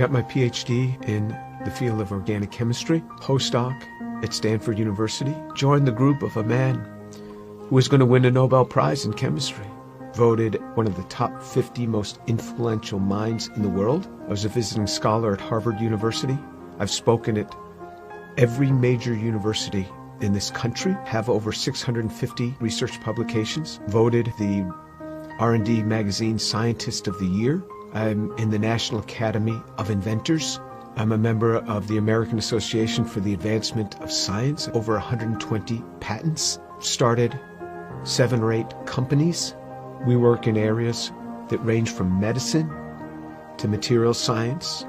got my PhD in the field of organic chemistry, postdoc at Stanford University, joined the group of a man who was going to win a Nobel Prize in chemistry, voted one of the top 50 most influential minds in the world. I was a visiting scholar at Harvard University. I've spoken at every major university in this country, have over 650 research publications, voted the R&D magazine Scientist of the Year. I'm in the National Academy of Inventors. I'm a member of the American Association for the Advancement of Science, over 120 patents, started 7 or 8 companies. We work in areas that range from medicine to material science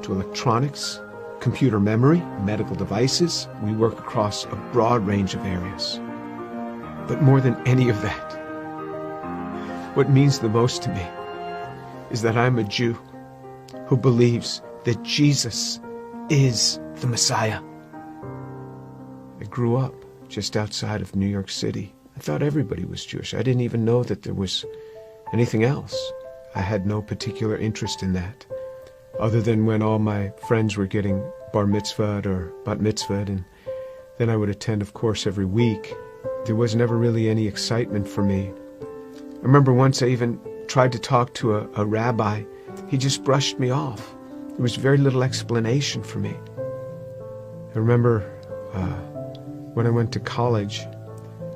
to electronics, computer memory, medical devices. We work across a broad range of areas. But more than any of that, what means the most to me is that I'm a Jew who believes that Jesus is the Messiah. I grew up just outside of New York City. I thought everybody was Jewish. I didn't even know that there was anything else. I had no particular interest in that, other than when all my friends were getting bar mitzvahed or bat mitzvahed, and then I would attend, of course, every week. There was never really any excitement for me. I remember once I even tried to talk to a rabbi. He just brushed me off. There was very little explanation for me. I remember when I went to college,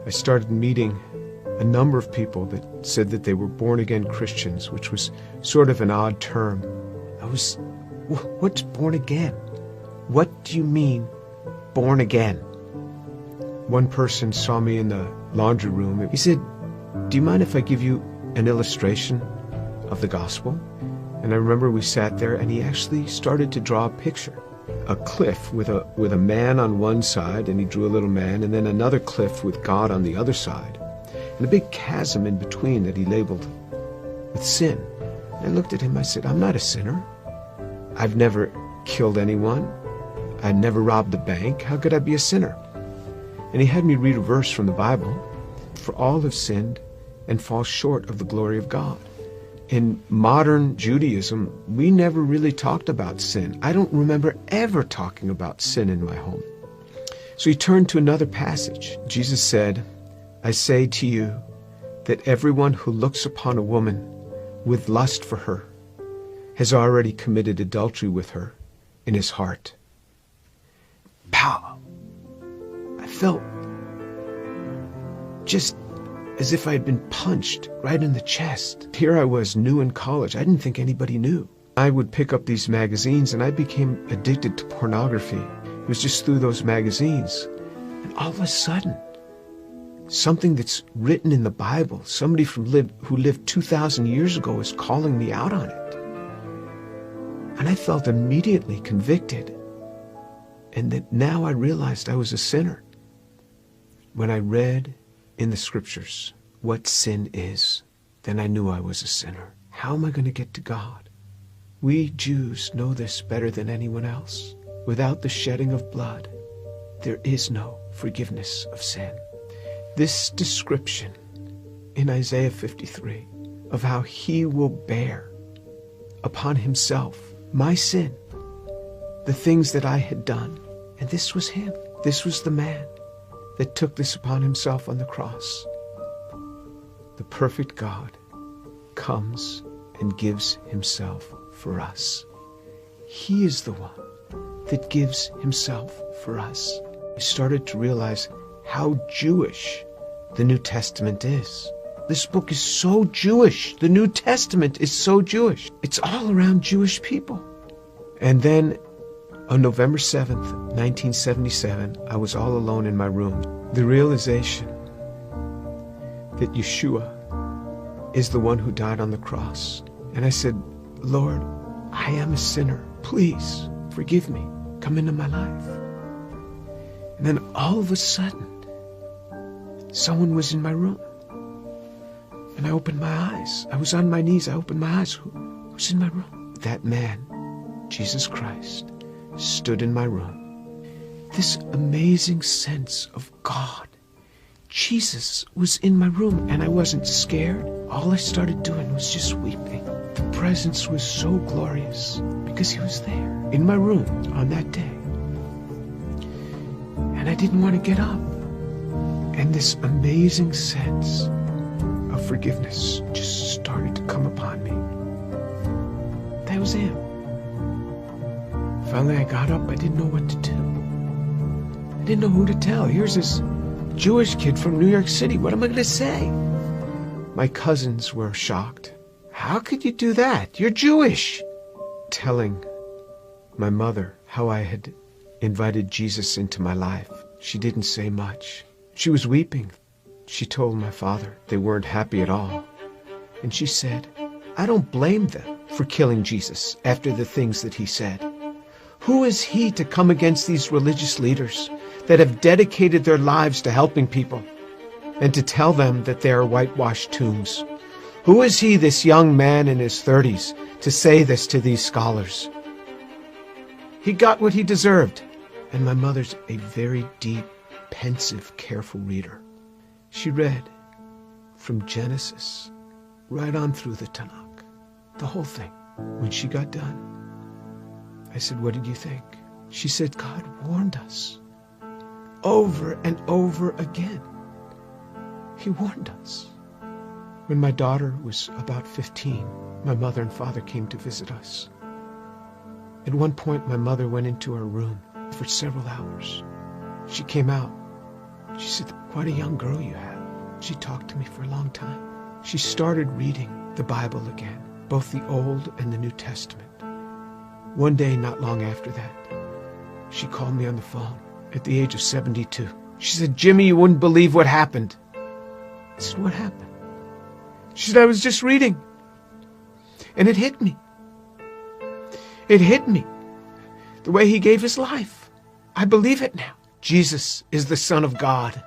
I started meeting a number of people that said that they were born-again Christians, which was sort of an odd term. What's born again? What do you mean, born again? One person saw me in the laundry room. He said, "Do you mind if I give you an illustration of the gospel?" And I remember we sat there and he actually started to draw a picture. A cliff with a man on one side, and he drew a little man, and then another cliff with God on the other side, and a big chasm in between that he labeled with sin. And I looked at him, I said, "I'm not a sinner. I've never killed anyone. I never robbed a bank. How could I be a sinner?" And he had me read a verse from the Bible. "For all have sinned and fall short of the glory of God." In modern Judaism, we never really talked about sin. I don't remember ever talking about sin in my home. So he turned to another passage. Jesus said, "I say to you that everyone who looks upon a woman with lust for her has already committed adultery with her in his heart." Pow! I felt just as if I had been punched right in the chest. Here I was, new in college. I didn't think anybody knew. I would pick up these magazines and I became addicted to pornography. It was just through those magazines. And all of a sudden, something that's written in the Bible, somebody who lived 2,000 years ago is calling me out on it. And I felt immediately convicted. And that now I realized I was a sinner. When I read in the scriptures what sin is, then I knew I was a sinner. How am I going to get to God? We Jews know this better than anyone else. Without the shedding of blood, there is no forgiveness of sin. This description in Isaiah 53 of how he will bear upon himself my sin, the things that I had done, and this was him. This was the man that took this upon himself on the cross. The perfect God comes and gives himself for us. He is the one that gives himself for us. I started to realize how Jewish the New Testament is. This book is so Jewish. The New Testament is so Jewish. It's all around Jewish people. And then on November 7th, 1977, I was all alone in my room. The realization that Yeshua is the one who died on the cross. And I said, "Lord, I am a sinner. Please forgive me. Come into my life." And then all of a sudden, someone was in my room. And I opened my eyes. I was on my knees. I opened my eyes. Who's in my room? That man, Jesus Christ, stood in my room. This amazing sense of God. Jesus was in my room, and I wasn't scared. All I started doing was just weeping. The presence was so glorious because he was there in my room on that day. And I didn't want to get up. And this amazing sense of forgiveness just started to come upon me. That was him. Finally, I got up. I didn't know what to do. I didn't know who to tell. Here's this Jewish kid from New York City. What am I going to say? My cousins were shocked. How could you do that? You're Jewish. Telling my mother how I had invited Jesus into my life. She didn't say much. She was weeping. She told my father they weren't happy at all. And she said, I don't blame them for killing Jesus after the things that he said. Who is he to come against these religious leaders that have dedicated their lives to helping people and to tell them that they are whitewashed tombs? Who is he, this young man in his 30s, to say this to these scholars? He got what he deserved. And my mother's a very deep, pensive, careful reader. She read from Genesis right on through the Tanakh, the whole thing. When she got done, I said, what did you think? She said, God warned us over and over again. He warned us. When my daughter was about 15, my mother and father came to visit us. At one point, my mother went into her room for several hours. She came out. She said, quite a young girl you have. She talked to me for a long time. She started reading the Bible again, both the Old and the New Testament. One day, not long after that, she called me on the phone at the age of 72. She said, Jimmy, you wouldn't believe what happened. I said, what happened? She said, I was just reading. And it hit me. It hit me. The way he gave his life. I believe it now. Jesus is the Son of God.